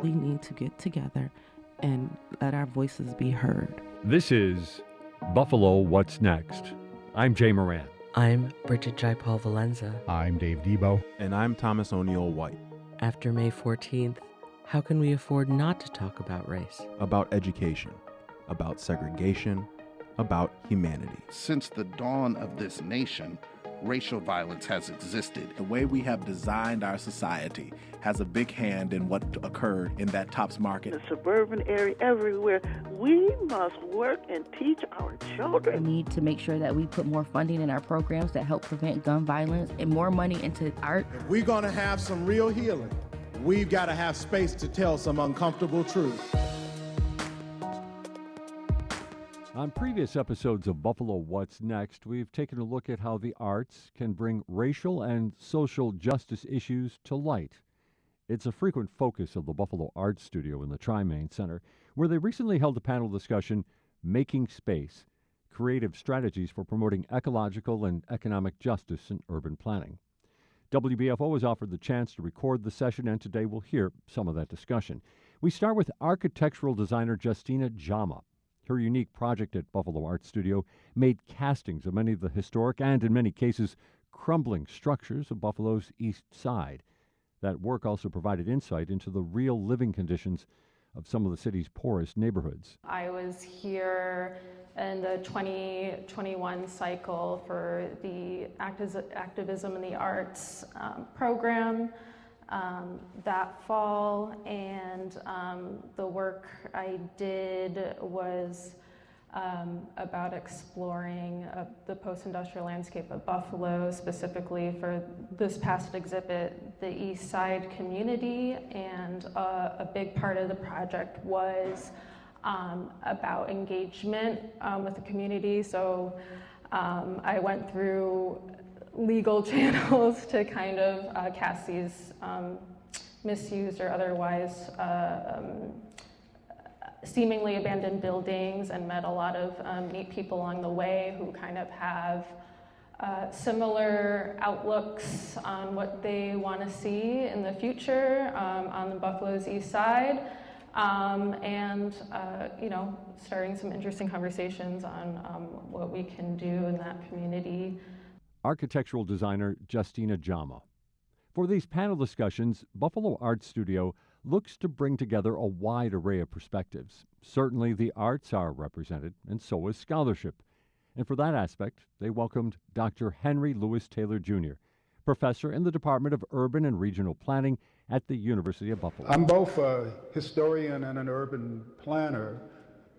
really need to get together and let our voices be heard. This is Buffalo What's Next. I'm Jay Moran. I'm Bridget Jaipal Valenza. I'm Dave Debo. And I'm Thomas O'Neill White. After May 14th, how can we afford not to talk about race? About education, about segregation, about humanity. Since the dawn of this nation, racial violence has existed. The way we have designed our society has a big hand in what occurred in that Tops Market. The suburban area, everywhere, we must work and teach our children. We need to make sure that we put more funding in our programs that help prevent gun violence and more money into art. If we're going to have some real healing, we've got to have space to tell some uncomfortable truth. On previous episodes of Buffalo What's Next, we've taken a look at how the arts can bring racial and social justice issues to light. It's a frequent focus of the Buffalo Art Studio in the Tri-Main Center, where they recently held a panel discussion, Making Space, Creative Strategies for Promoting Ecological and Economic Justice in Urban Planning. WBFO was offered the chance to record the session, and today we'll hear some of that discussion. We start with architectural designer Justin Dziama. Her unique project at Buffalo Art Studio made castings of many of the historic and, in many cases, crumbling structures of Buffalo's East Side. That work also provided insight into the real living conditions of some of the city's poorest neighborhoods. I was here in the 2021 cycle for the Activism in the Arts program that fall, and the work I did was about exploring the post-industrial landscape of Buffalo, specifically for this past exhibit, the East Side community, and a big part of the project was about engagement with the community. So I went through legal channels to kind of cast these misused or otherwise seemingly abandoned buildings, and met a lot of neat people along the way who kind of have similar outlooks on what they want to see in the future on the Buffalo's East Side, and starting some interesting conversations on what we can do in that community. Architectural designer Justin Dziama. For these panel discussions, Buffalo Art Studio looks to bring together a wide array of perspectives. Certainly the arts are represented, and so is scholarship. And for that aspect, they welcomed Dr. Henry Louis Taylor Jr., professor in the Department of Urban and Regional Planning at the University of Buffalo. I'm both a historian and an urban planner,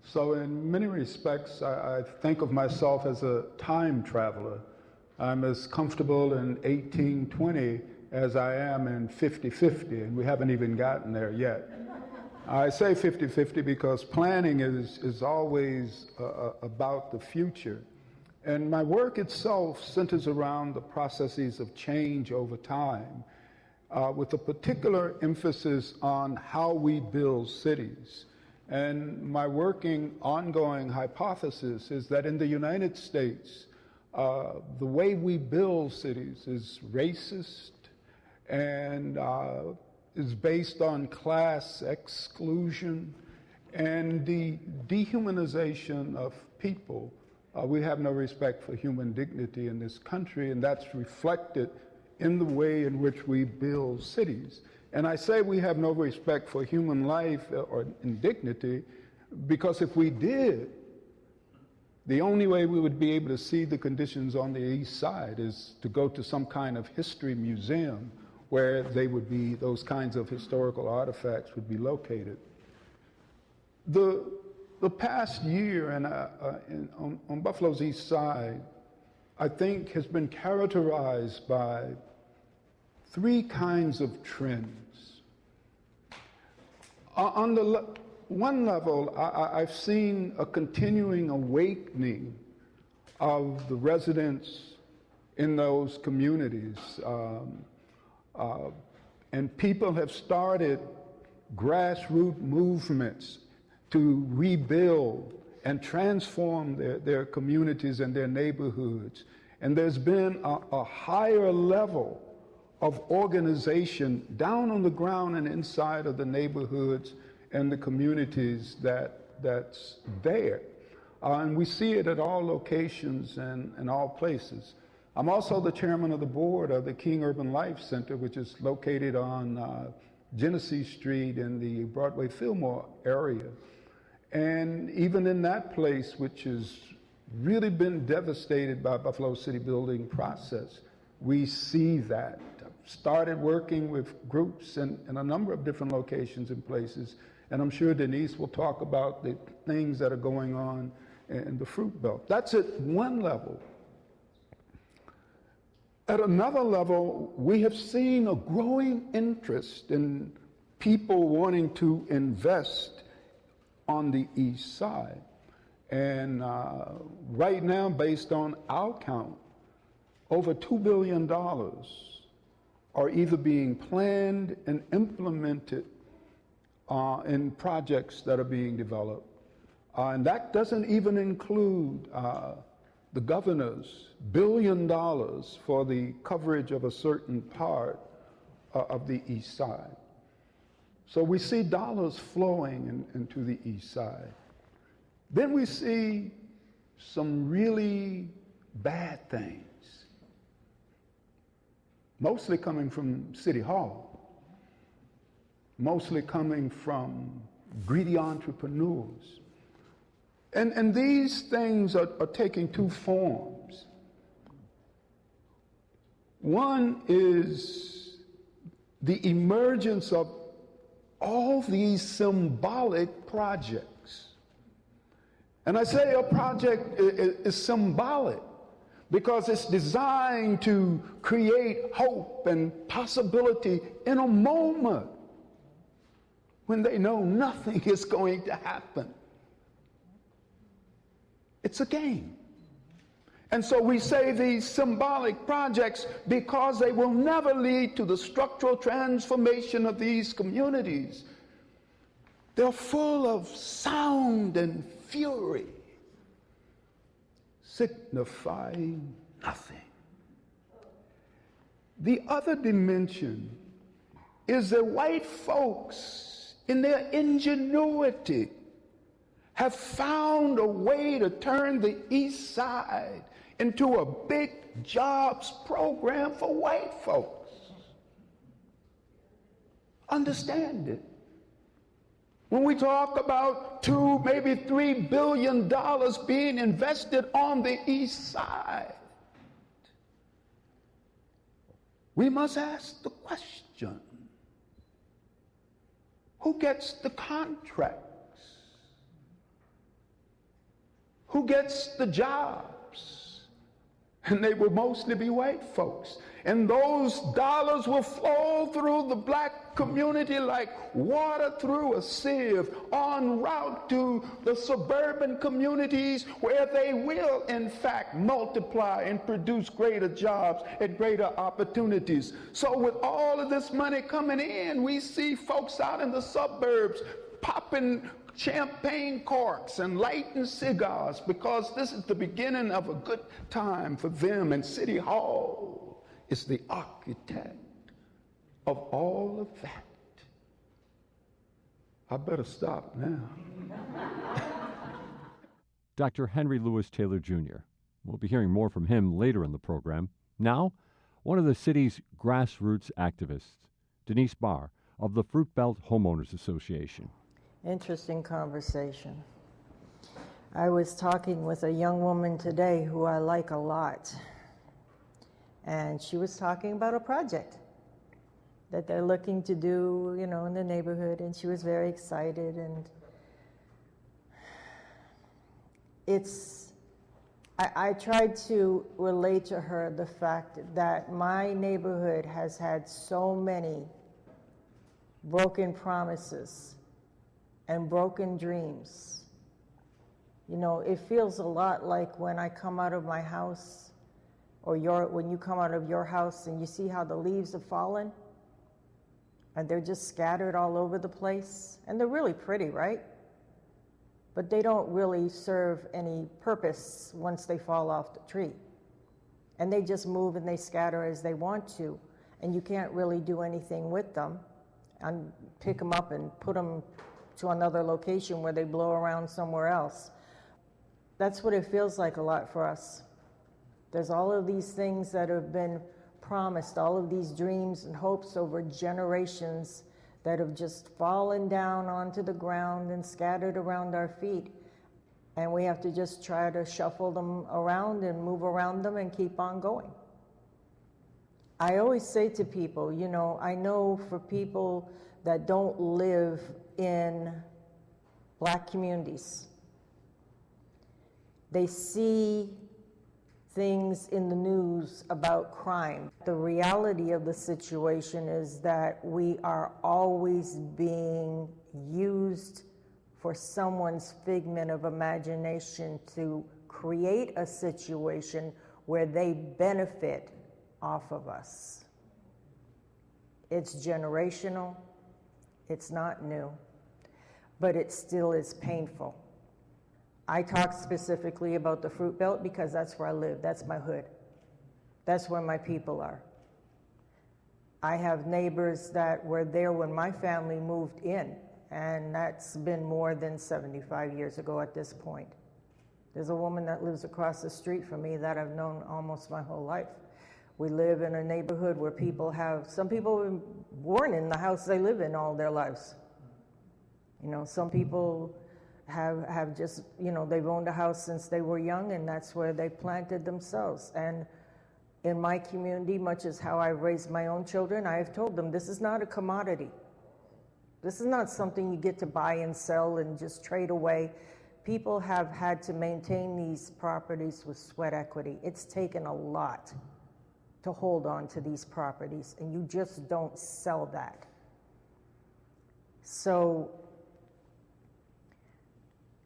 so in many respects I think of myself as a time traveler. I'm as comfortable in 1820 as I am in 50-50, and we haven't even gotten there yet. I say 50-50 because planning is always about the future. And my work itself centers around the processes of change over time, with a particular emphasis on how we build cities. And my working ongoing hypothesis is that in the United States, the way we build cities is racist and is based on class exclusion and the dehumanization of people. We have no respect for human dignity in this country, and that's reflected in the way in which we build cities. And I say we have no respect for human life or dignity because if we did, the only way we would be able to see the conditions on the East Side is to go to some kind of history museum where they would be, those kinds of historical artifacts would be located. The past year on Buffalo's East Side, I think has been characterized by three kinds of trends. On the one level, I've seen a continuing awakening of the residents in those communities. And people have started grassroots movements to rebuild and transform their communities and their neighborhoods. And there's been a higher level of organization down on the ground and inside of the neighborhoods and the communities that's there. And we see it at all locations and all places. I'm also the chairman of the board of the King Urban Life Center, which is located on Genesee Street in the Broadway-Fillmore area. And even in that place, which has really been devastated by Buffalo City building process, we see that. Started working with groups in a number of different locations and places, and I'm sure Dennice will talk about the things that are going on in the Fruit Belt. That's at one level. At another level, we have seen a growing interest in people wanting to invest on the east side. And right now, based on our count, over $2 billion are either being planned and implemented in projects that are being developed. And that doesn't even include the governor's $1 billion for the coverage of a certain part of the east side. So we see dollars flowing into the east side. Then we see some really bad things, mostly coming from City Hall, mostly coming from greedy entrepreneurs. And these things are taking two forms. One is the emergence of all these symbolic projects. And I say a project is symbolic because it's designed to create hope and possibility in a moment when they know nothing is going to happen. It's a game. And so we say these symbolic projects because they will never lead to the structural transformation of these communities. They're full of sound and fury, signifying nothing. The other dimension is that white folks, in their ingenuity, have found a way to turn the east side into a big jobs program for white folks. Understand it. When we talk about $2, maybe $3 billion being invested on the east side, we must ask the question, who gets the contracts? Who gets the jobs? And they will mostly be white folks. And those dollars will flow through the black community like water through a sieve, en route to the suburban communities where they will, in fact, multiply and produce greater jobs and greater opportunities. So with all of this money coming in, we see folks out in the suburbs popping champagne corks and lighting cigars because this is the beginning of a good time for them, and City Hall is the architect of all of that. I better stop now. Dr. Henry Louis Taylor Jr. We'll be hearing more from him later in the program. Now, one of the city's grassroots activists, Dennice Barr of the Fruit Belt Homeowners Association. Interesting conversation. I was talking with a young woman today who I like a lot, and she was talking about a project that they're looking to do, you know, in the neighborhood, and she was very excited. And I tried to relate to her the fact that my neighborhood has had so many broken promises and broken dreams. You know, it feels a lot like when I come out of my house, or when you come out of your house and you see how the leaves have fallen and they're just scattered all over the place. And they're really pretty, right? But they don't really serve any purpose once they fall off the tree. And they just move and they scatter as they want to. and you can't really do anything with them and pick them up and put them to another location where they blow around somewhere else. That's what it feels like a lot for us. There's all of these things that have been promised, all of these dreams and hopes over generations that have just fallen down onto the ground and scattered around our feet. And we have to just try to shuffle them around and move around them and keep on going. I always say to people, you know, I know for people that don't live in Black communities, they see things in the news about crime. The reality of the situation is that we are always being used for someone's figment of imagination to create a situation where they benefit off of us. It's generational, it's not new, but it still is painful. I talk specifically about the Fruit Belt because that's where I live, that's my hood. That's where my people are. I have neighbors that were there when my family moved in, and that's been more than 75 years ago at this point. There's a woman that lives across the street from me that I've known almost my whole life. We live in a neighborhood where some people have been born in the house they live in all their lives. You know, some people have just, you know, they've owned a house since they were young, and that's where they planted themselves. And in my community, much as how I've raised my own children, I have told them this is not a commodity. This is not something you get to buy and sell and just trade away. People have had to maintain these properties with sweat equity. It's taken a lot to hold on to these properties, and you just don't sell that. So,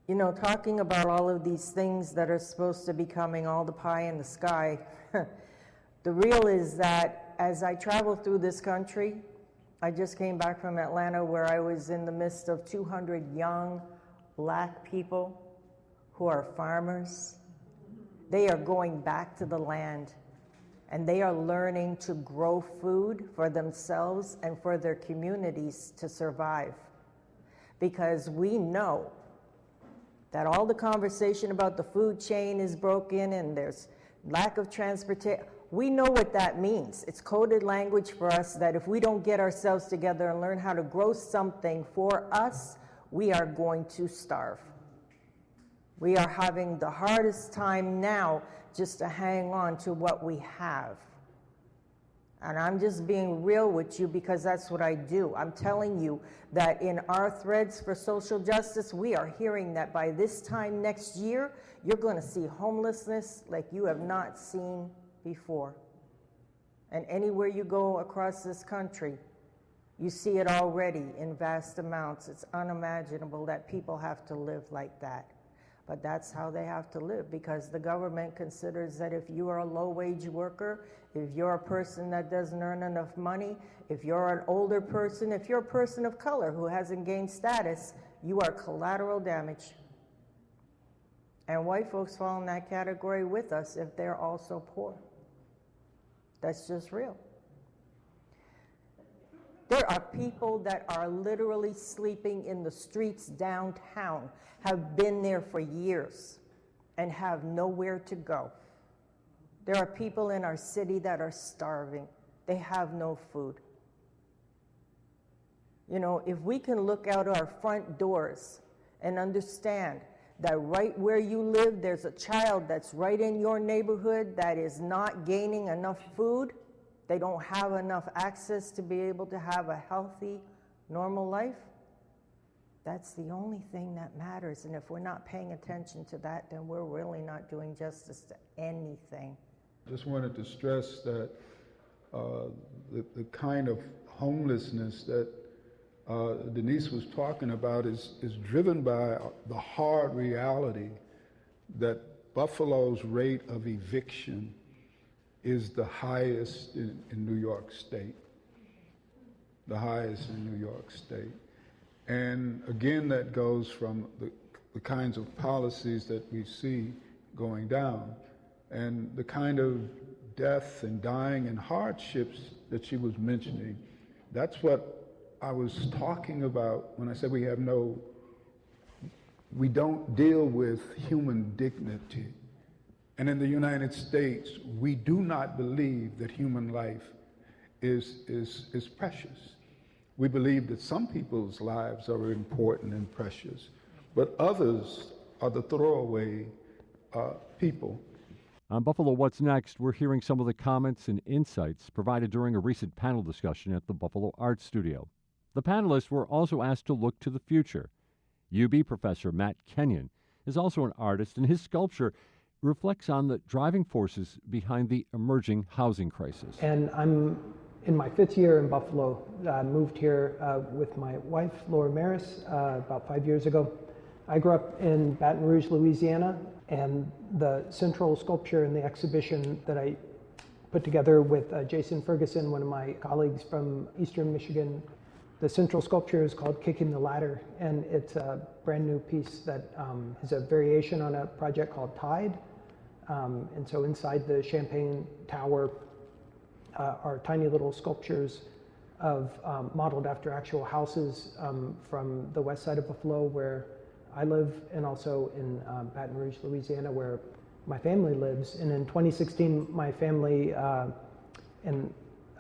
you know, talking about all of these things that are supposed to be coming, all the pie in the sky, the real is that as I travel through this country, I just came back from Atlanta where I was in the midst of 200 young Black people who are farmers. They are going back to the land, and they are learning to grow food for themselves and for their communities to survive. Because we know that all the conversation about the food chain is broken and there's lack of transportation. We know what that means. It's coded language for us that if we don't get ourselves together and learn how to grow something for us, we are going to starve. We are having the hardest time now just to hang on to what we have. And I'm just being real with you because that's what I do. I'm telling you that in our threads for social justice, we are hearing that by this time next year, you're going to see homelessness like you have not seen before. And anywhere you go across this country, you see it already in vast amounts. It's unimaginable that people have to live like that. But that's how they have to live, because the government considers that if you are a low-wage worker, if you're a person that doesn't earn enough money, if you're an older person, if you're a person of color who hasn't gained status, you are collateral damage. And white folks fall in that category with us if they're also poor. That's just real. There are people that are literally sleeping in the streets downtown, have been there for years, and have nowhere to go. There are people in our city that are starving. They have no food. You know, if we can look out our front doors and understand that right where you live, there's a child that's right in your neighborhood that is not gaining enough food, they don't have enough access to be able to have a healthy, normal life, that's the only thing that matters. And if we're not paying attention to that, then we're really not doing justice to anything. Just wanted to stress that the kind of homelessness that Dennice was talking about is driven by the hard reality that Buffalo's rate of eviction is the highest in New York State, the highest in New York State. And again, that goes from the kinds of policies that we see going down and the kind of death and dying and hardships that she was mentioning, that's what I was talking about when I said we don't deal with human dignity. And in the United States, we do not believe that human life is precious. We believe that some people's lives are important and precious, but others are the throwaway people. On Buffalo What's Next, we're hearing some of the comments and insights provided during a recent panel discussion at the Buffalo Art Studio. The panelists were also asked to look to the future. UB professor Matt Kenyon is also an artist, and his sculpture reflects on the driving forces behind the emerging housing crisis. And I'm in my 5th year in Buffalo. I moved here with my wife, Laura Maris, about 5 years ago. I grew up in Baton Rouge, Louisiana, and the central sculpture in the exhibition that I put together with Jason Ferguson, one of my colleagues from Eastern Michigan, the central sculpture is called Kicking the Ladder, and it's a brand new piece that is a variation on a project called Tide. And so inside the Champagne Tower are tiny little sculptures of modeled after actual houses from the west side of Buffalo, where I live, and also in Baton Rouge, Louisiana, where my family lives. And in 2016, my family and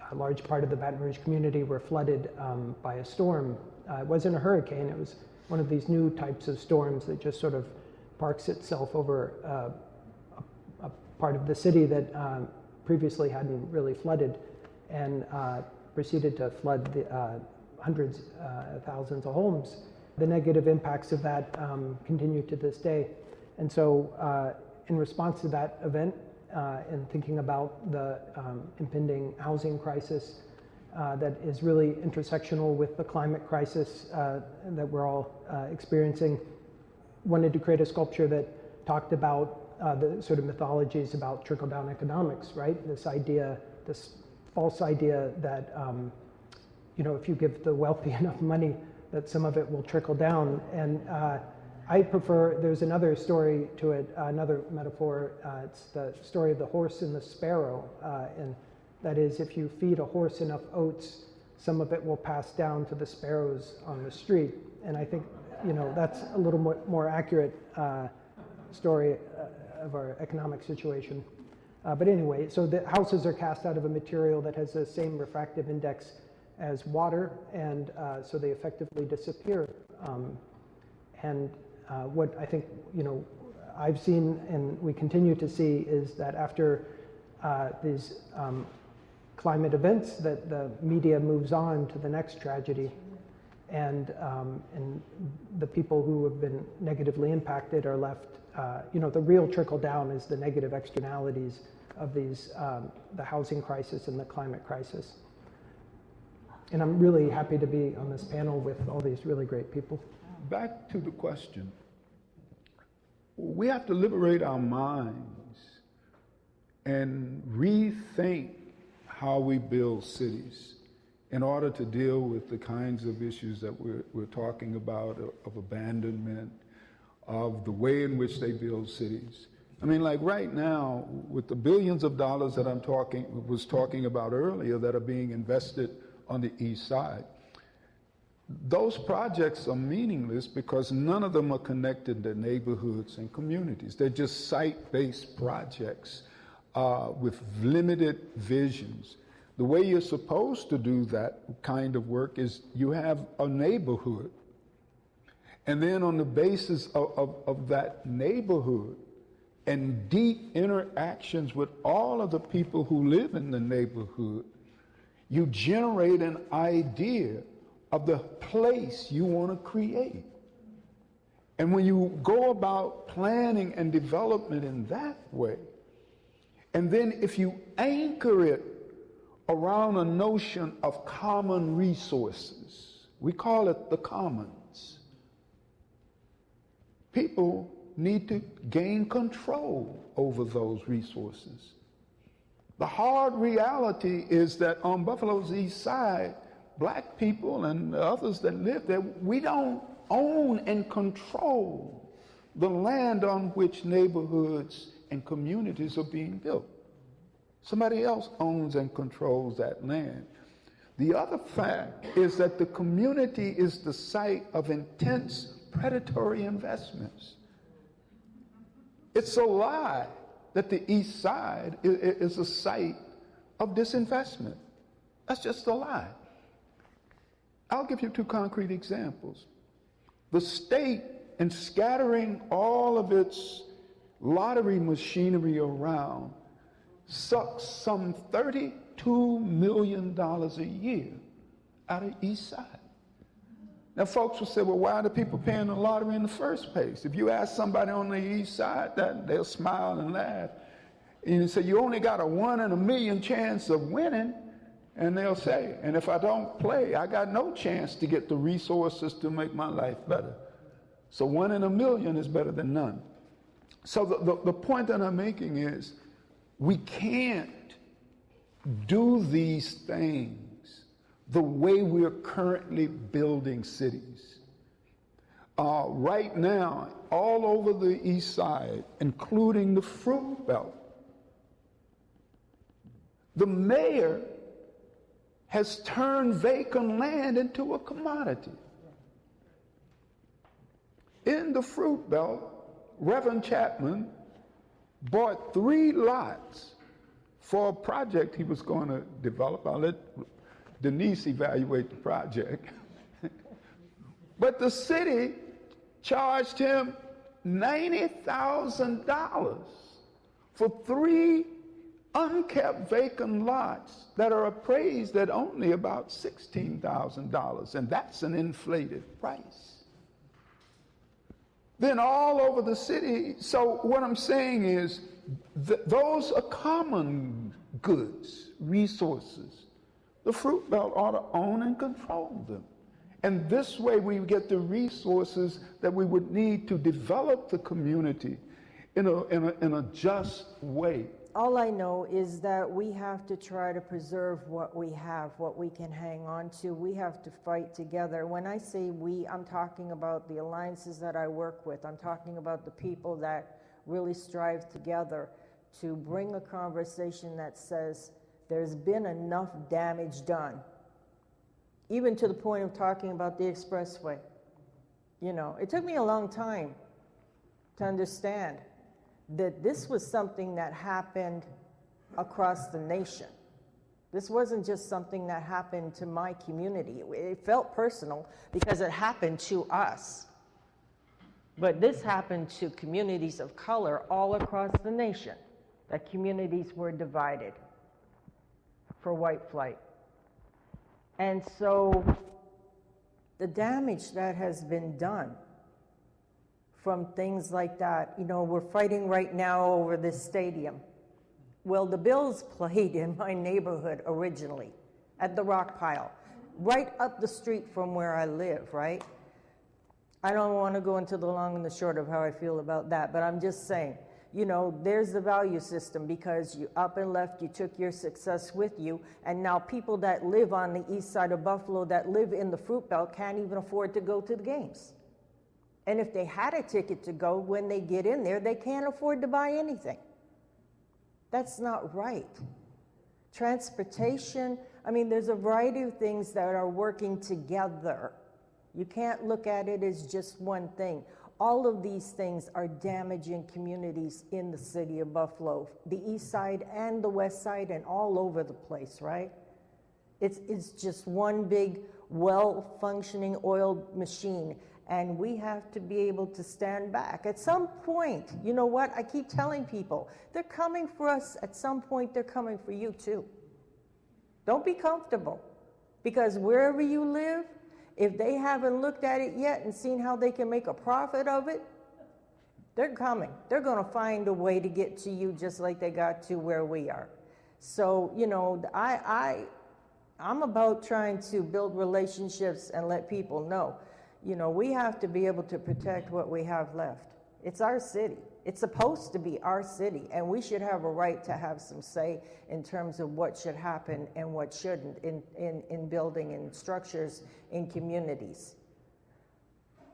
a large part of the Baton Rouge community were flooded by a storm. It wasn't a hurricane, it was one of these new types of storms that just sort of parks itself over a part of the city that previously hadn't really flooded, and proceeded to flood the hundreds of thousands of homes. The negative impacts of that continue to this day. And so in response to that event, and thinking about the impending housing crisis that is really intersectional with the climate crisis that we're all experiencing, wanted to create a sculpture that talked about the sort of mythologies about trickle-down economics, right? This idea, this false idea that, if you give the wealthy enough money, that some of it will trickle down. And I prefer, there's another story to it, another metaphor. It's the story of the horse and the sparrow. And that is, if you feed a horse enough oats, some of it will pass down to the sparrows on the street. And I think, that's a little more accurate story of our economic situation. But anyway, so the houses are cast out of a material that has the same refractive index as water, and so they effectively disappear. What I think, I've seen and we continue to see is that after these climate events, that the media moves on to the next tragedy, and the people who have been negatively impacted are left, the real trickle down is the negative externalities of these, the housing crisis and the climate crisis. And I'm really happy to be on this panel with all these really great people. Back to the question. We have to liberate our minds and rethink how we build cities in order to deal with the kinds of issues that we're talking about, of abandonment, of the way in which they build cities. I mean, like right now, with the billions of dollars that was talking about earlier that are being invested on the east side, those projects are meaningless because none of them are connected to neighborhoods and communities. They're just site-based projects with limited visions. The way you're supposed to do that kind of work is you have a neighborhood, and then on the basis of that neighborhood and deep interactions with all of the people who live in the neighborhood, you generate an idea of the place you want to create. And when you go about planning and development in that way, and then if you anchor it around a notion of common resources, we call it the commons, people need to gain control over those resources. The hard reality is that on Buffalo's east side, black people and others that live there, we don't own and control the land on which neighborhoods and communities are being built. Somebody else owns and controls that land. The other fact is that the community is the site of intense predatory investments. It's a lie that the East Side is a site of disinvestment. That's just a lie. I'll give you two concrete examples. The state, in scattering all of its lottery machinery around, sucks some $32 million a year out of East Side. Now, folks will say, well, why are the people paying the lottery in the first place? If you ask somebody on the East Side, they'll smile and laugh. And you say, you only got a 1 in a million chance of winning. And they'll say, and if I don't play, I got no chance to get the resources to make my life better. So 1 in a million is better than none. So the point that I'm making is, we can't do these things the way we're currently building cities. Right now, all over the East Side, including the Fruit Belt, the mayor has turned vacant land into a commodity. In the Fruit Belt, Reverend Chapman bought 3 lots for a project he was going to develop. I'll let Dennice evaluate the project. But the city charged him $90,000 for 3 unkept vacant lots that are appraised at only about $16,000, and that's an inflated price. Then all over the city, so what I'm saying is those are common goods, resources. The Fruit Belt ought to own and control them. And this way we get the resources that we would need to develop the community in a just way. All I know is that we have to try to preserve what we have, what we can hang on to. We have to fight together. When I say we, I'm talking about the alliances that I work with. I'm talking about the people that really strive together to bring a conversation that says there's been enough damage done, even to the point of talking about the expressway. You know, it took me a long time to understand that this was something that happened across the nation. This wasn't just something that happened to my community. It felt personal because it happened to us. But this happened to communities of color all across the nation, that communities were divided for white flight. And so the damage that has been done from things like that, you know, we're fighting right now over this stadium. Well, the Bills played in my neighborhood originally at the Rock Pile, right up the street from where I live, right? I don't want to go into the long and the short of how I feel about that, but I'm just saying, you know, there's the value system, because you up and left, you took your success with you, and now people that live on the east side of Buffalo, that live in the Fruit Belt, can't even afford to go to the games. And if they had a ticket to go, when they get in there, they can't afford to buy anything. That's not right. Transportation, I mean, there's a variety of things that are working together. You can't look at it as just one thing. All of these things are damaging communities in the city of Buffalo, the east side and the west side and all over the place, right? It's just one big, well-functioning oiled machine. And we have to be able to stand back. At some point, you know what? I keep telling people, they're coming for us. At some point, they're coming for you too. Don't be comfortable, because wherever you live, if they haven't looked at it yet and seen how they can make a profit of it, they're coming. They're going to find a way to get to you just like they got to where we are. So, you know, I'm about trying to build relationships and let people know, you know, we have to be able to protect what we have left. It's our city. It's supposed to be our city, and we should have a right to have some say in terms of what should happen and what shouldn't in building and structures in communities.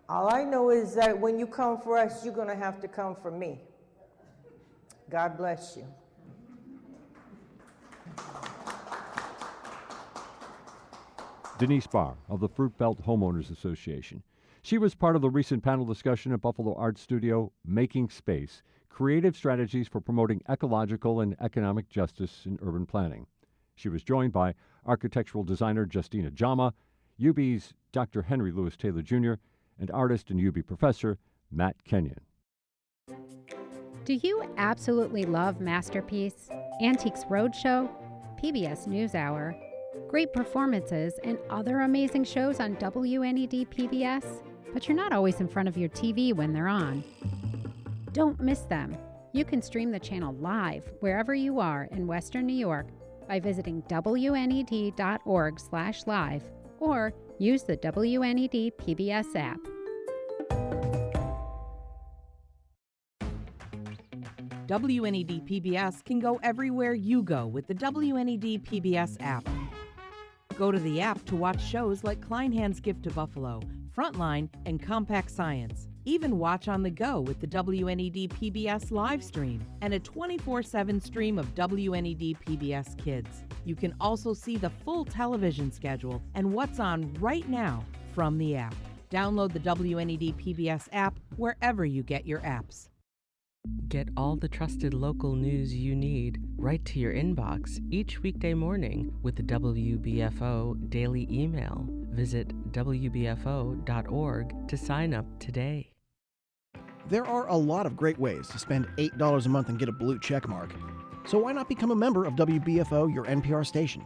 All I know is that when you come for us, you're going to have to come for me. God bless you. Dennice Barr of the Fruit Belt Homeowners Association. She was part of the recent panel discussion at Buffalo Art Studio, Making Space, Creative Strategies for Promoting Ecological and Economic Justice in Urban Planning. She was joined by architectural designer Justin Dziama, UB's Dr. Henry Louis Taylor Jr., and artist and UB professor Matt Kenyon. Do you absolutely love Masterpiece, Antiques Roadshow, PBS NewsHour, great performances, and other amazing shows on WNED PBS, but you're not always in front of your TV when they're on? Don't miss them. You can stream the channel live wherever you are in Western New York by visiting WNED.org/live or use the WNED PBS app. WNED PBS can go everywhere you go with the WNED PBS app. Go to the app to watch shows like Kleinhand's Gift to Buffalo, Frontline, and Compact Science. Even watch on the go with the WNED PBS live stream and a 24/7 stream of WNED PBS Kids. You can also see the full television schedule and what's on right now from the app. Download the WNED PBS app wherever you get your apps. Get all the trusted local news you need right to your inbox each weekday morning with the WBFO Daily Email. Visit WBFO.org to sign up today. There are a lot of great ways to spend $8 a month and get a blue check mark. So why not become a member of WBFO, your NPR station?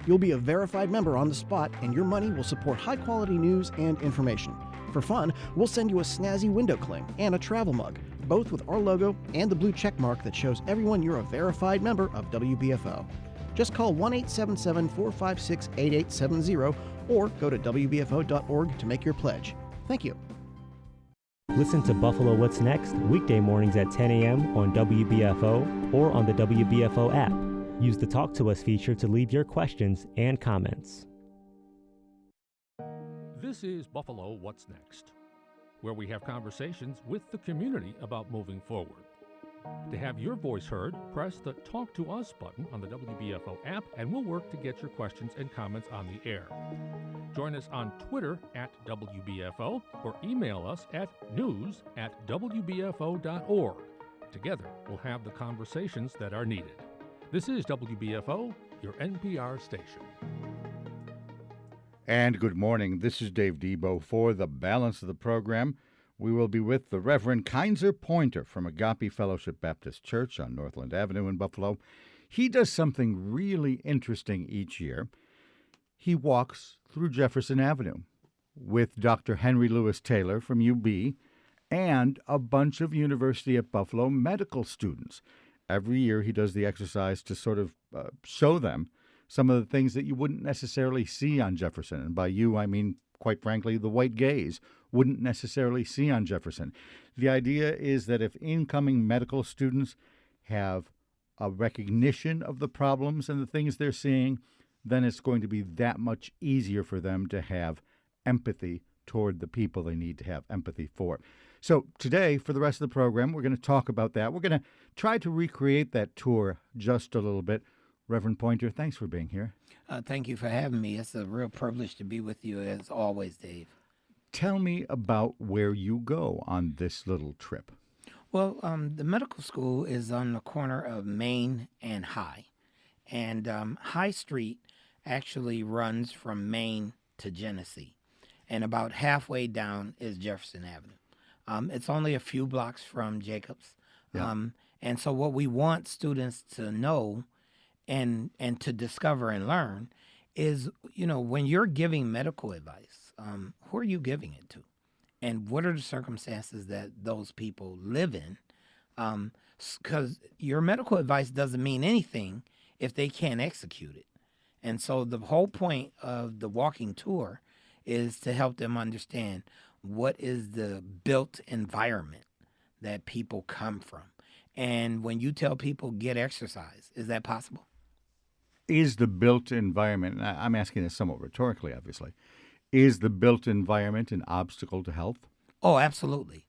You'll be a verified member on the spot, and your money will support high-quality news and information. For fun, we'll send you a snazzy window cling and a travel mug, both with our logo and the blue check mark that shows everyone you're a verified member of WBFO. Just call 1-877-456-8870 or go to WBFO.org to make your pledge. Thank you. Listen to Buffalo What's Next weekday mornings at 10 a.m. on WBFO or on the WBFO app. Use the Talk to Us feature to leave your questions and comments. This is Buffalo What's Next, where we have conversations with the community about moving forward. To have your voice heard, press the Talk to Us button on the WBFO app, and we'll work to get your questions and comments on the air. Join us on Twitter at WBFO or email us at news@WBFO.org. Together, we'll have the conversations that are needed. This is WBFO, your NPR station. And good morning. This is Dave Debo. For the balance of the program, we will be with the Reverend Kinzer Pointer from Agape Fellowship Baptist Church on Northland Avenue in Buffalo. He does something really interesting each year. He walks through Jefferson Avenue with Dr. Henry Louis Taylor from UB and a bunch of University at Buffalo medical students. Every year he does the exercise to sort of show them some of the things that you wouldn't necessarily see on Jefferson. And by you, I mean, quite frankly, the white gaze wouldn't necessarily see on Jefferson. The idea is that if incoming medical students have a recognition of the problems and the things they're seeing, then it's going to be that much easier for them to have empathy toward the people they need to have empathy for. So today, for the rest of the program, we're going to talk about that. We're going to try to recreate that tour just a little bit. Reverend Pointer, thanks for being here. Thank you for having me. It's a real privilege to be with you, as always, Dave. Tell me about where you go on this little trip. Well, the medical school is on the corner of Main and High. And High Street actually runs from Main to Genesee. And about halfway down is Jefferson Avenue. It's only a few blocks from Jacobs. Yeah. And so what we want students to know and to discover and learn is, you know, when you're giving medical advice, who are you giving it to? And what are the circumstances that those people live in? Because your medical advice doesn't mean anything if they can't execute it. And so the whole point of the walking tour is to help them understand what is the built environment that people come from. And when you tell people get exercise, is that possible? Is the built environment, and I'm asking this somewhat rhetorically, obviously, is the built environment an obstacle to health? Oh, absolutely.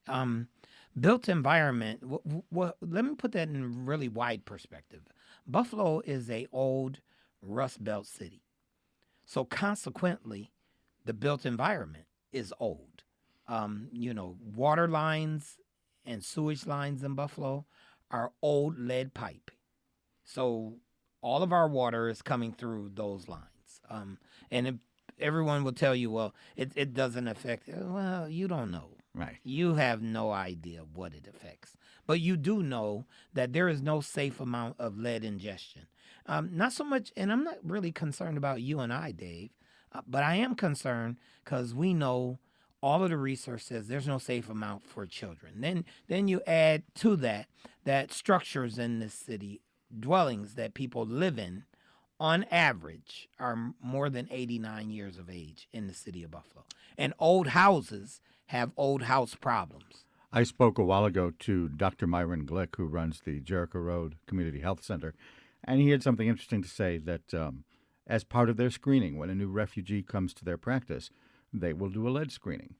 Built environment, well, let me put that in really wide perspective. Buffalo is an old Rust Belt city. So consequently, the built environment is old. Water lines and sewage lines in Buffalo are old lead pipe. So all of our water is coming through those lines. Everyone will tell you, well, it doesn't affect. Well, you don't know. Right. You have no idea what it affects. But you do know that there is no safe amount of lead ingestion. Not so much, and I'm not really concerned about you and I, Dave, but I am concerned because we know all of the research says there's no safe amount for children. Then you add to that structures in this city, dwellings that people live in, on average, are more than 89 years of age in the city of Buffalo. And old houses have old house problems. I spoke a while ago to Dr. Myron Glick, who runs the Jericho Road Community Health Center, and he had something interesting to say that as part of their screening, when a new refugee comes to their practice, they will do a lead screening.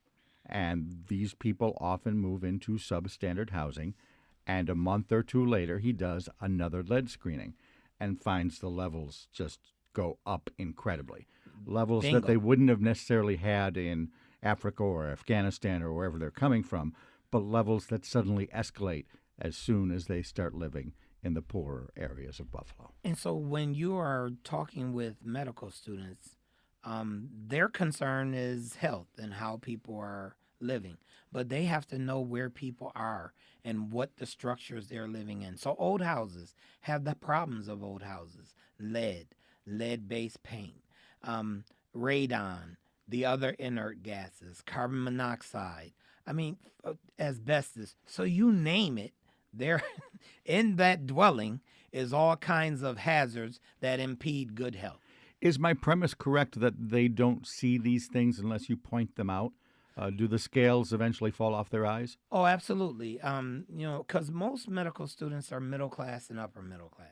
And these people often move into substandard housing, and a month or two later, he does another lead screening and finds the levels just go up incredibly. Levels Bingo. that they wouldn't have necessarily had in Africa or Afghanistan or wherever they're coming from, but levels that suddenly escalate as soon as they start living in the poorer areas of Buffalo. And so when you are talking with medical students, their concern is health and how people are living, but they have to know where people are and what the structures they're living in. So old houses have the problems of old houses: lead-based paint, radon, the inert inert gases, carbon monoxide, asbestos. So you name it, there in that dwelling is all kinds of hazards that impede good health. Is my premise correct that they don't see these things unless you point them out? Do the scales eventually fall off their eyes? Oh, absolutely. Because most medical students are middle class and upper middle class.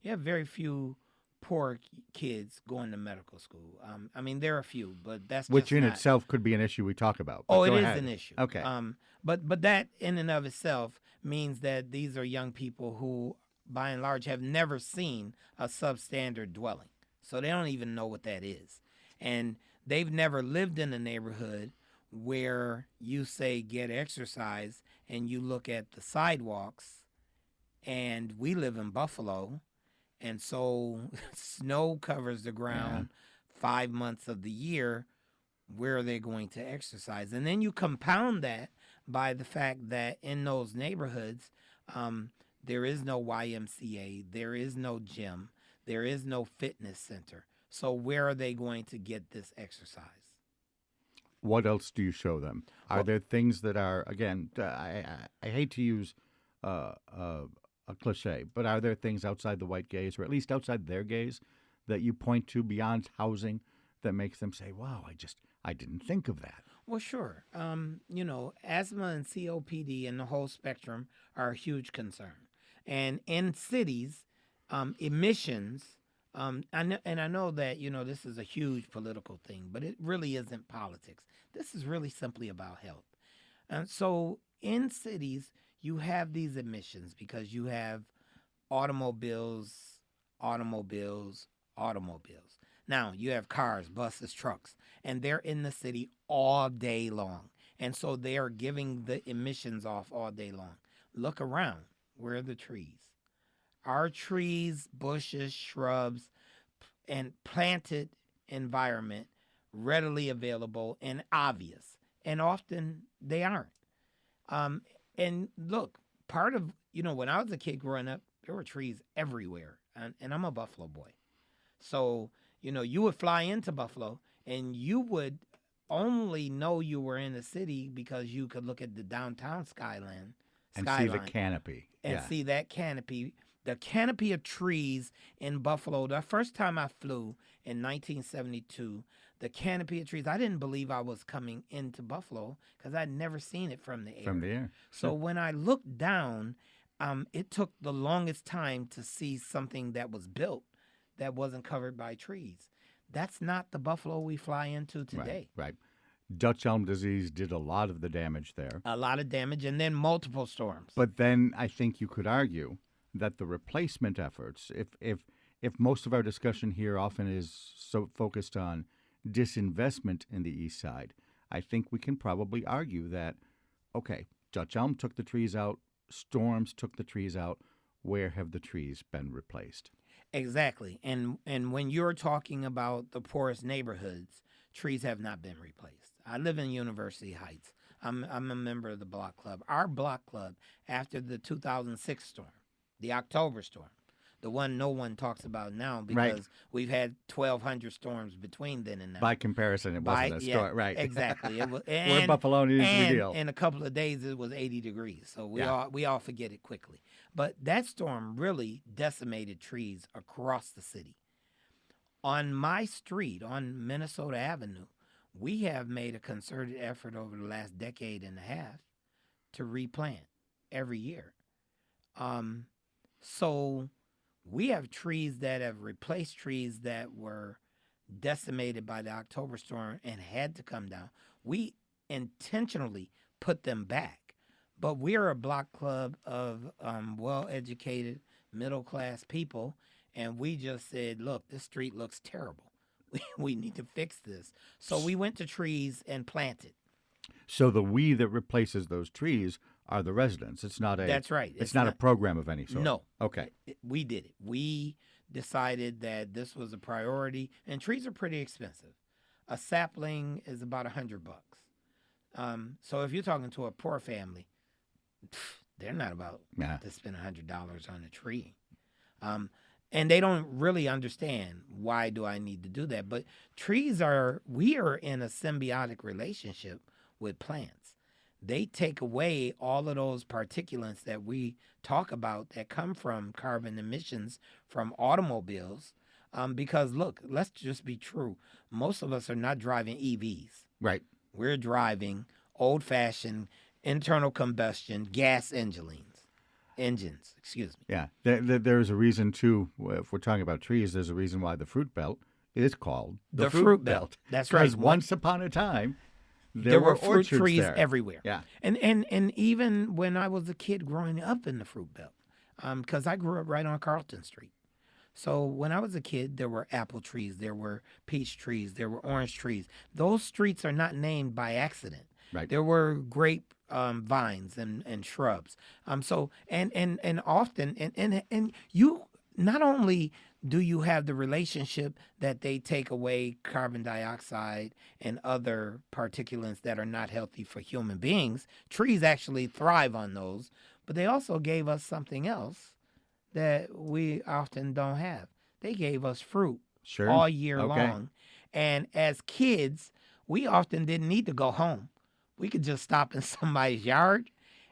You have very few poor kids going to medical school. There are a few, but that's which just in not... itself could be an issue we talk about. Oh, it is ahead. an issue. Okay. But that in and of itself means that these are young people who, by and large, have never seen a substandard dwelling. So they don't even know what that is. And they've never lived in a neighborhood where you say get exercise and you look at the sidewalks, and we live in Buffalo, and so snow covers the ground 5 months of the year. Where are they going to exercise? And then you compound that by the fact that in those neighborhoods, there is no YMCA, there is no gym, there is no fitness center. So where are they going to get this exercise? What else do you show them? Are there things that are, again, I hate to use a cliche, but are there things outside the white gaze, or at least outside their gaze, that you point to beyond housing that makes them say, wow, I didn't think of that? Well, sure. Asthma and COPD and the whole spectrum are a huge concern. And in cities, emissions, I know that, this is a huge political thing, but it really isn't politics. This is really simply about health. And so in cities, you have these emissions because you have automobiles. Now, you have cars, buses, trucks, and they're in the city all day long. And so they are giving the emissions off all day long. Look around. Where are the trees? Our trees, bushes, shrubs, and planted environment readily available and obvious. And often they aren't. And look, part of, when I was a kid growing up, there were trees everywhere. And I'm a Buffalo boy. So, you would fly into Buffalo and you would only know you were in the city because you could look at the downtown skyline. See the canopy. And see that canopy. The canopy of trees in Buffalo. The first time I flew in 1972, the canopy of trees, I didn't believe I was coming into Buffalo because I'd never seen it from the air. From the air. So when I looked down, it took the longest time to see something that was built that wasn't covered by trees. That's not the Buffalo we fly into today. Right. Dutch elm disease did a lot of the damage there. A lot of damage, and then multiple storms. But then I think you could argue that the replacement efforts, if if most of our discussion here often is so focused on disinvestment in the east side, I think we can probably argue that, okay, Dutch elm took the trees out, storms took the trees out. Where have the trees been replaced? Exactly. And when you're talking about the poorest neighborhoods, trees have not been replaced. I live in University Heights. I'm a member of the block club. Our block club, after the 2006 storm, the October storm, the one no one talks about now because we've had 1,200 storms between then and now. By comparison, it wasn't a storm, right? Exactly. It was, We're Buffalonians, we deal. In a couple of days, it was 80 degrees, so we all forget it quickly. But that storm really decimated trees across the city. On my street, on Minnesota Avenue, we have made a concerted effort over the last decade and a half to replant every year. So we have trees that have replaced trees that were decimated by the October storm and had to come down. We intentionally put them back. But we're a block club of well-educated, middle-class people, and we just said, look, this street looks terrible. We need to fix this. So we went to trees and planted. So the we that replaces those trees are the residents. It's not a. That's right. It's not a program of any sort. No. Okay. We did it. We decided that this was a priority, and trees are pretty expensive. A sapling is about $100. So if you're talking to a poor family, they're not about to spend $100 on a tree. And they don't really understand, why do I need to do that? But we are in a symbiotic relationship with plants. They take away all of those particulates that we talk about that come from carbon emissions from automobiles. Because look, let's just be true. Most of us are not driving EVs. Right. We're driving old-fashioned internal combustion gas engines, excuse me. Yeah, there's a reason, too, if we're talking about trees, there's a reason why the fruit belt is called the fruit belt. That's right. Because once upon a time, there were fruit trees there. everywhere. Yeah. And even when I was a kid growing up in the fruit belt, because I grew up right on Carlton Street. So when I was a kid, there were apple trees, there were peach trees, there were orange trees. Those streets are not named by accident. Right. There were grape vines and shrubs. So often and you not only do you have the relationship that they take away carbon dioxide and other particulates that are not healthy for human beings. Trees actually thrive on those, but they also gave us something else that we often don't have. They gave us fruit all year long. And as kids, we often didn't need to go home. We could just stop in somebody's yard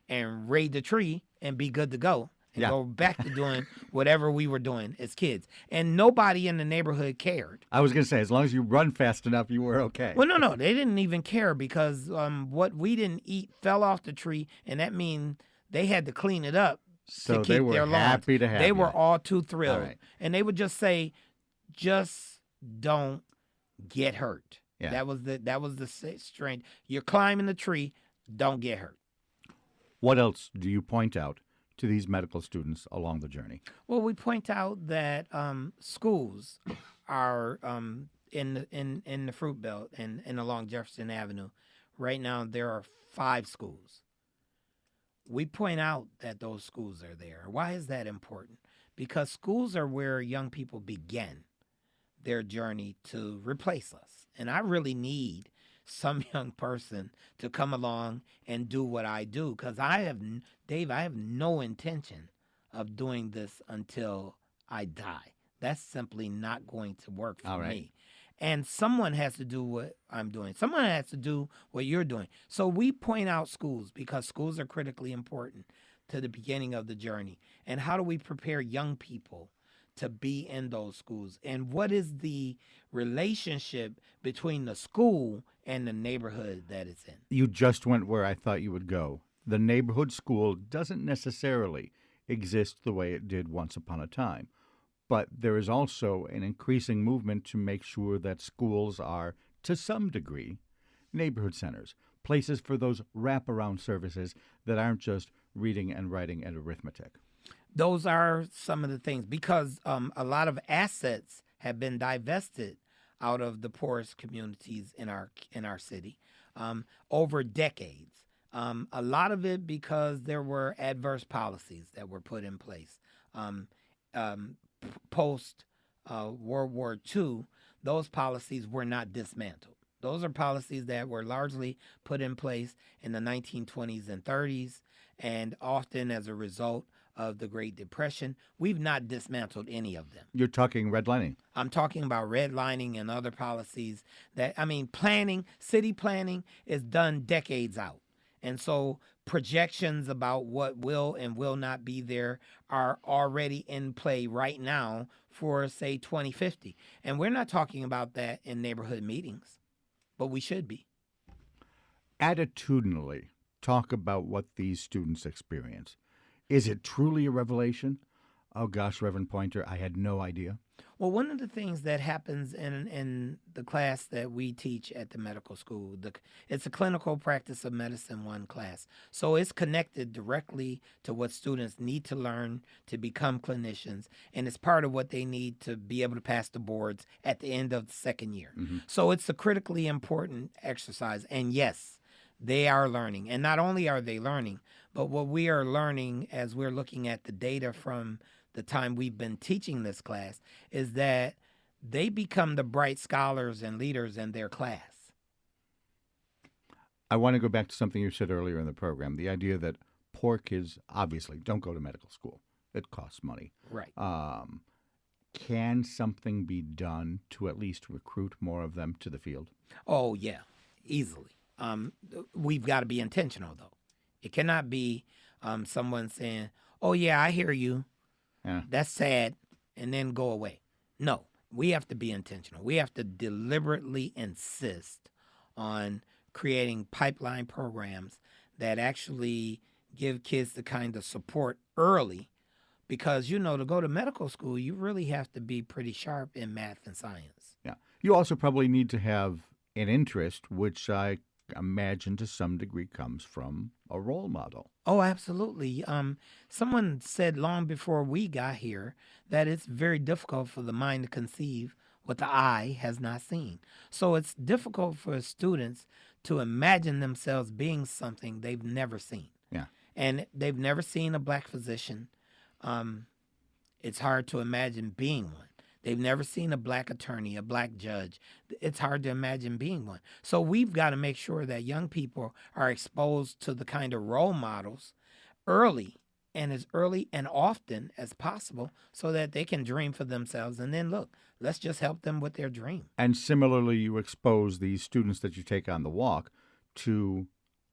and raid the tree and be good to go and go back to doing whatever we were doing as kids. And nobody in the neighborhood cared. I was going to say, as long as you run fast enough, you were okay. Well, no, they didn't even care because what we didn't eat fell off the tree, and that means they had to clean it up to keep their lawns. Happy to have They you. were all too thrilled. All right. And they would just say, just don't get hurt. Yeah. That was the strength. You're climbing the tree, don't get hurt. What else do you point out to these medical students along the journey? Well, we point out that schools are in the fruit belt and along Jefferson Avenue. Right now, there are 5 schools. We point out that those schools are there. Why is that important? Because schools are where young people begin their journey to replace us. And I really need some young person to come along and do what I do, because I have no intention of doing this until I die. That's simply not going to work for me. And someone has to do what I'm doing. Someone has to do what you're doing. So we point out schools because schools are critically important to the beginning of the journey. And how do we prepare young people to be in those schools? And what is the relationship between the school and the neighborhood that it's in? You just went where I thought you would go. The neighborhood school doesn't necessarily exist the way it did once upon a time. But there is also an increasing movement to make sure that schools are, to some degree, neighborhood centers, places for those wraparound services that aren't just reading and writing and arithmetic. Those are some of the things, because a lot of assets have been divested out of the poorest communities in our city over decades. A lot of it because there were adverse policies that were put in place. Post World War II, those policies were not dismantled. Those are policies that were largely put in place in the 1920s and 30s, and often as a result of the Great Depression. We've not dismantled any of them. You're talking redlining. I'm talking about redlining and other policies planning, city planning is done decades out. And so projections about what will and will not be there are already in play right now for, say, 2050. And we're not talking about that in neighborhood meetings, but we should be. Attitudinally, talk about what these students experience. Is it truly a revelation? Oh, gosh, Reverend Pointer, I had no idea. Well, one of the things that happens in the class that we teach at the medical school, it's a clinical practice of medicine 1 class. So it's connected directly to what students need to learn to become clinicians, and it's part of what they need to be able to pass the boards at the end of the 2nd year. Mm-hmm. So it's a critically important exercise, and yes, they are learning. And not only are they learning, but what we are learning as we're looking at the data from the time we've been teaching this class is that they become the bright scholars and leaders in their class. I want to go back to something you said earlier in the program, the idea that poor kids obviously don't go to medical school. It costs money. Right. Can something be done to at least recruit more of them to the field? Oh, yeah, easily. We've got to be intentional, though. It cannot be someone saying, oh, yeah, I hear you. Yeah. That's sad, and then go away. No, we have to be intentional. We have to deliberately insist on creating pipeline programs that actually give kids the kind of support early, because, to go to medical school, you really have to be pretty sharp in math and science. Yeah. You also probably need to have an interest, which I imagine to some degree comes from a role model. Oh, absolutely. Someone said long before we got here that it's very difficult for the mind to conceive what the eye has not seen. So it's difficult for students to imagine themselves being something they've never seen. Yeah. And they've never seen a black physician. It's hard to imagine being one. They've never seen a black attorney, a black judge. It's hard to imagine being one. So we've got to make sure that young people are exposed to the kind of role models early and as early and often as possible so that they can dream for themselves. And then, look, let's just help them with their dream. And similarly, you expose these students that you take on the walk to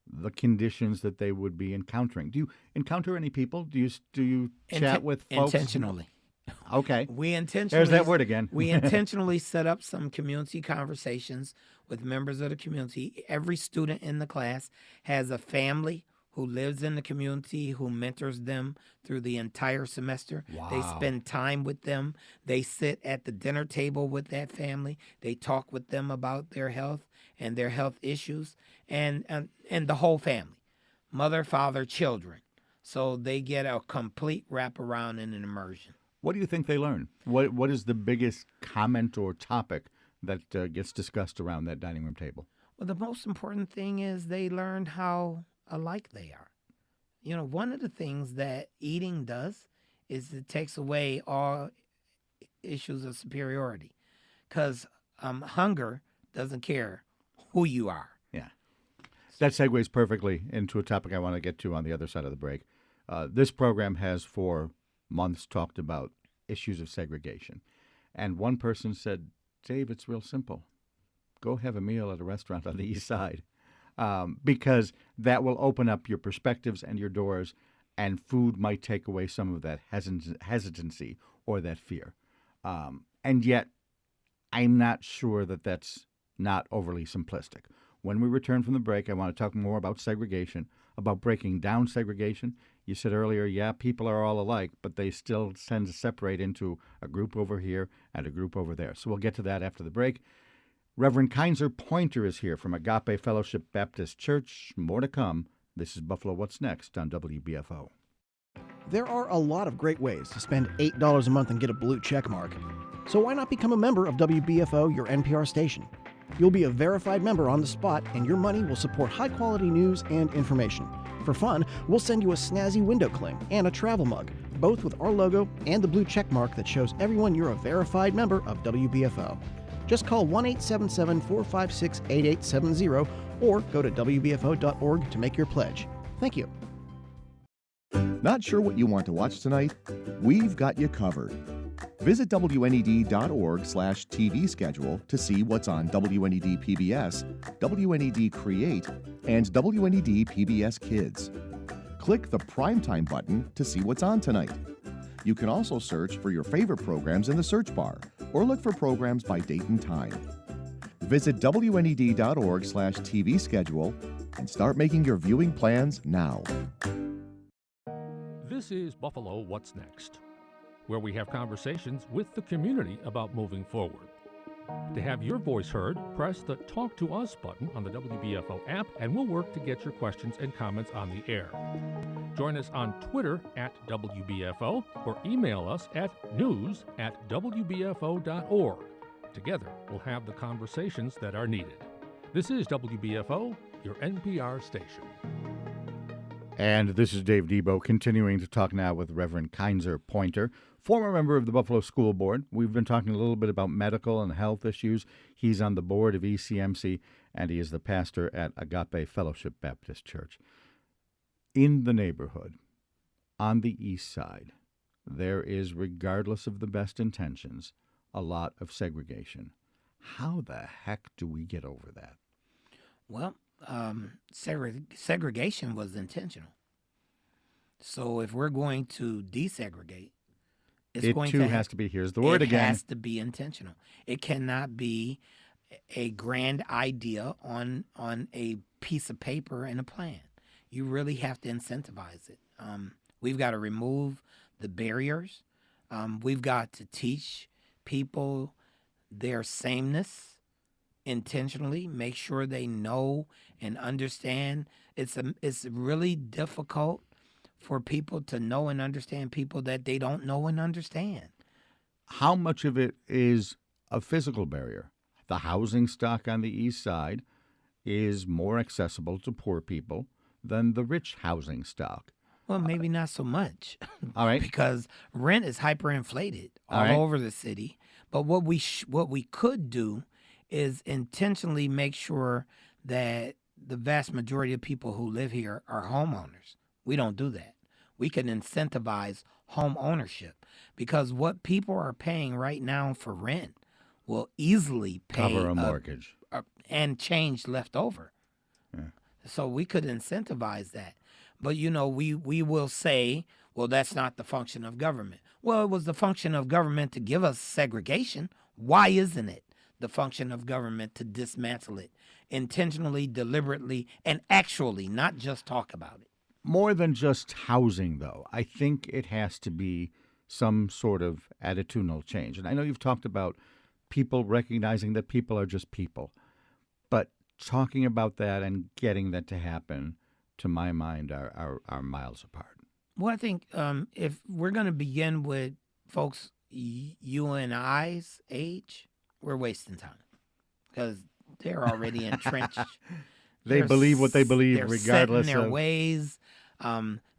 the conditions that they would be encountering. Do you encounter any people? Do you chat with folks? Intentionally. Okay. There's that word again. We intentionally set up some community conversations with members of the community. Every student in the class has a family who lives in the community, who mentors them through the entire semester. Wow. They spend time with them. They sit at the dinner table with that family. They talk with them about their health and their health issues, and the whole family, mother, father, children. So they get a complete wraparound and an immersion. What do you think they learn? What is the biggest comment or topic that gets discussed around that dining room table? Well, the most important thing is they learn how alike they are. One of the things that eating does is it takes away all issues of superiority, because hunger doesn't care who you are. Yeah. That segues perfectly into a topic I want to get to on the other side of the break. This program has for months talked about issues of segregation. And one person said, Dave, it's real simple. Go have a meal at a restaurant on the east side, because that will open up your perspectives and your doors, and food might take away some of that hesitancy or that fear. And yet, I'm not sure that that's not overly simplistic. When we return from the break, I want to talk more about segregation, about breaking down segregation. You said earlier, yeah, people are all alike, but they still tend to separate into a group over here and a group over there. So we'll get to that after the break. Reverend Kinzer Pointer is here from Agape Fellowship Baptist Church. More to come. This is Buffalo What's Next on WBFO. There are a lot of great ways to spend $8 a month and get a blue check mark. So why not become a member of WBFO, your NPR station? You'll be a verified member on the spot, and your money will support high-quality news and information. For fun, we'll send you a snazzy window cling and a travel mug, both with our logo and the blue check mark that shows everyone you're a verified member of WBFO. Just call 1-877-456-8870 or go to WBFO.org to make your pledge. Thank you. Not sure what you want to watch tonight? We've got you covered. Visit WNED.org/TV schedule to see what's on WNED PBS, WNED Create, and WNED PBS Kids. Click the Primetime button to see what's on tonight. You can also search for your favorite programs in the search bar or look for programs by date and time. Visit WNED.org/TV schedule and start making your viewing plans now. This is Buffalo What's Next, where we have conversations with the community about moving forward. To have your voice heard, press the Talk to Us button on the WBFO app, and we'll work to get your questions and comments on the air. Join us on Twitter @WBFO or email us at news@WBFO.org. Together, we'll have the conversations that are needed. This is WBFO, your NPR station. And this is Dave Debo, continuing to talk now with Reverend Kinzer Pointer, former member of the Buffalo School Board. We've been talking a little bit about medical and health issues. He's on the board of ECMC, and he is the pastor at Agape Fellowship Baptist Church. In the neighborhood, on the east side, there is, regardless of the best intentions, a lot of segregation. How the heck do we get over that? Well, segregation was intentional. So if we're going to desegregate, it has to be, here's the word again. It has to be intentional. It cannot be a grand idea on a piece of paper and a plan. You really have to incentivize it. We've got to remove the barriers. We've got to teach people their sameness intentionally, make sure they know and understand. It's really difficult for people to know and understand people that they don't know and understand. How much of it is a physical barrier? The housing stock on the east side is more accessible to poor people than the rich housing stock. Well, maybe not so much. All right. Because rent is hyperinflated all over the city. But what we could do is intentionally make sure that the vast majority of people who live here are homeowners. We don't do that. We can incentivize home ownership, because what people are paying right now for rent will easily pay cover a mortgage and change left over. Yeah. So we could incentivize that. But, we will say, well, that's not the function of government. Well, it was the function of government to give us segregation. Why isn't it the function of government to dismantle it intentionally, deliberately, and actually, not just talk about it? More than just housing, though. I think it has to be some sort of attitudinal change. And I know you've talked about people recognizing that people are just people. But talking about that and getting that to happen, to my mind, are miles apart. Well, I think if we're going to begin with folks you and I's age, we're wasting time, because they're already entrenched. They believe what they believe, they're regardless set in their of ways.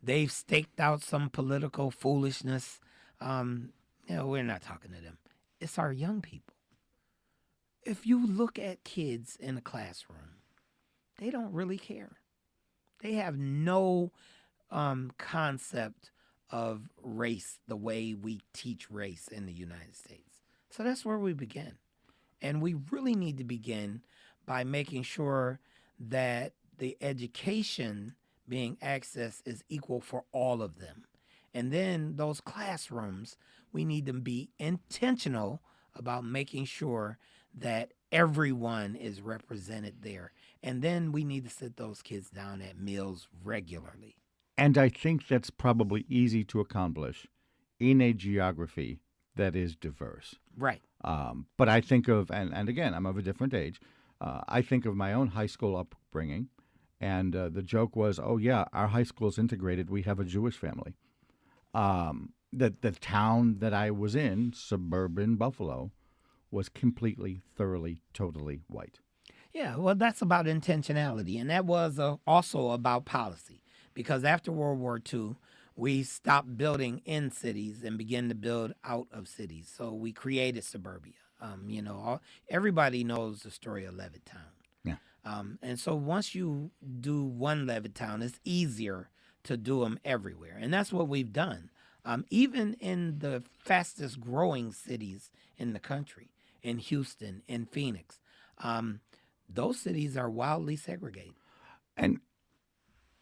They've staked out some political foolishness. We're not talking to them. It's our young people. If you look at kids in a classroom, they don't really care. They have no concept of race the way we teach race in the United States. So that's where we begin. And we really need to begin by making sure that the education being accessed is equal for all of them. And then those classrooms, we need to be intentional about making sure that everyone is represented there. And then we need to sit those kids down at meals regularly. And I think that's probably easy to accomplish in a geography that is diverse. Right. But I think of, and again, I'm of a different age, I think of my own high school upbringing, and the joke was, oh yeah, our high school is integrated, we have a Jewish family. that the town that I was in, suburban Buffalo, was completely, thoroughly, totally white. Yeah, well, that's about intentionality, and that was also about policy, because after World War II, we stopped building in cities and began to build out of cities. So we created suburbia. Everybody knows the story of Levittown. Yeah. And so once you do one Levittown, it's easier to do them everywhere, and that's what we've done. Even in the fastest growing cities in the country, in Houston, in Phoenix, those cities are wildly segregated. And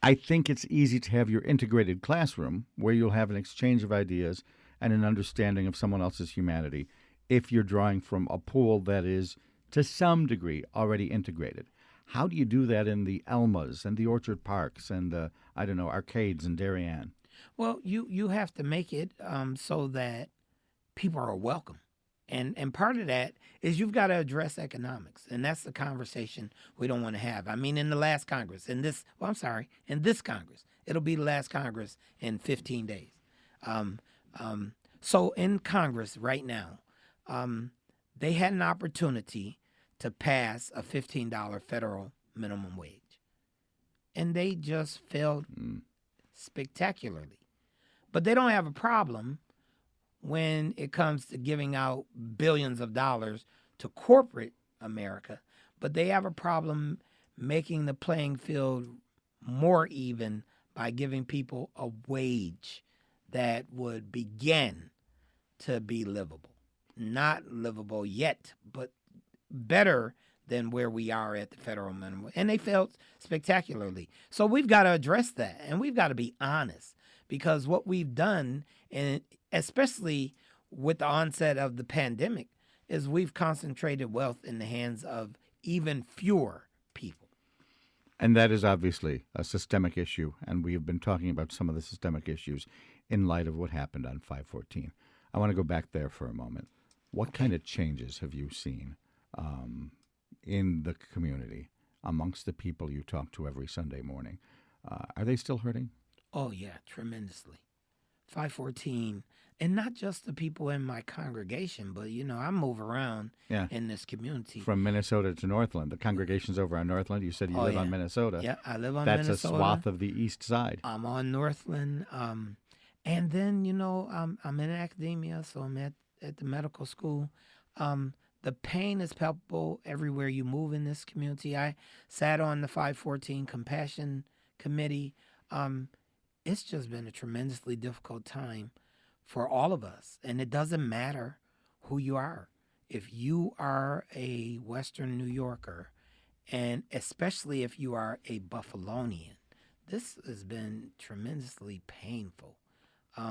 I think it's easy to have your integrated classroom where you'll have an exchange of ideas and an understanding of someone else's humanity if you're drawing from a pool that is, to some degree, already integrated. How do you do that in the Elmas and the Orchard Parks and the, arcades in Darien? Well, you have to make it so that people are welcome. And part of that is you've got to address economics. And that's the conversation we don't want to have. I mean, in the last Congress, in this Congress, it'll be the last Congress in 15 days. So in Congress right now, they had an opportunity to pass a $15 federal minimum wage. And they just failed spectacularly. But they don't have a problem when it comes to giving out billions of dollars to corporate America, but they have a problem making the playing field more even by giving people a wage that would begin to be livable. Not livable yet, but better than where we are at the federal minimum. And they failed spectacularly. So we've got to address that, and we've got to be honest, because what we've done, and especially with the onset of the pandemic, is we've concentrated wealth in the hands of even fewer people. And that is obviously a systemic issue, and we have been talking about some of the systemic issues in light of what happened on 5/14. I want to go back there for a moment. What kind of changes have you seen in the community amongst the people you talk to every Sunday morning? Are they still hurting? Oh, yeah, tremendously. 514, and not just the people in my congregation, but, I move around in this community. From Minnesota to Northland. The congregation's over on Northland. You said you live on Minnesota. Yeah, I live on Minnesota. Minnesota. That's a swath of the east side. I'm on Northland. And then, I'm in academia, so I'm at the medical school. The pain is palpable everywhere you move in this community. I sat on the 514 Compassion Committee. It's just been a tremendously difficult time for all of us. And it doesn't matter who you are. If you are a Western New Yorker, and especially if you are a Buffalonian, this has been tremendously painful.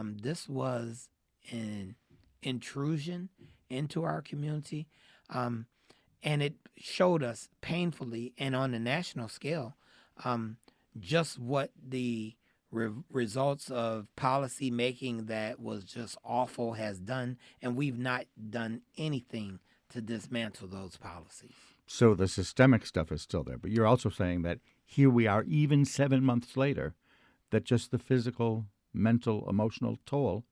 This was an intrusion into our community, and it showed us painfully and on a national scale just what the results of policy making that was just awful has done, and we've not done anything to dismantle those policies. So the systemic stuff is still there, but you're also saying that here we are even 7 months later, that just the physical, mental, emotional toll